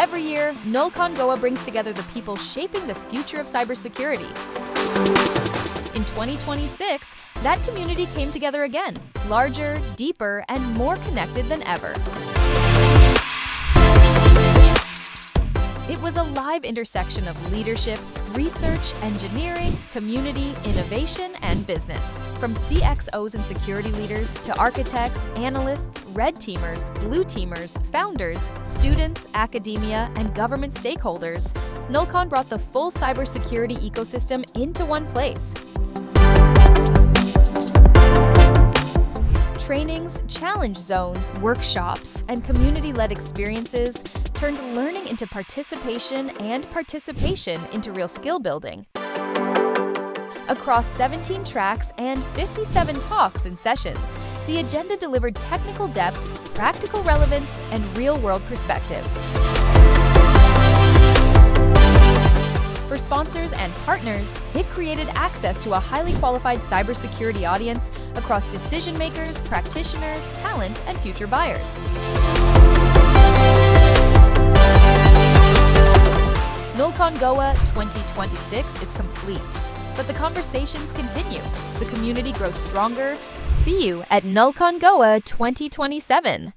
Every year, Nullcon Goa brings together the people shaping the future of cybersecurity. In 2026, that community came together again, larger, deeper, and more connected than ever. It was a live intersection of leadership, research, engineering, community, innovation, and business. From CXOs and security leaders to architects, analysts, red teamers, blue teamers, founders, students, academia, and government stakeholders, Nullcon brought the full cybersecurity ecosystem into one place. Trainings, challenge zones, workshops, and community-led experiences turned learning into participation and participation into real skill building. Across 17 tracks and 57 talks and sessions, the agenda delivered technical depth, practical relevance, and real-world perspective. For sponsors and partners, it created access to a highly qualified cybersecurity audience across decision makers, practitioners, talent, and future buyers. Nullcon Goa 2026 is complete, but the conversations continue. The community grows stronger. See you at Nullcon Goa 2027.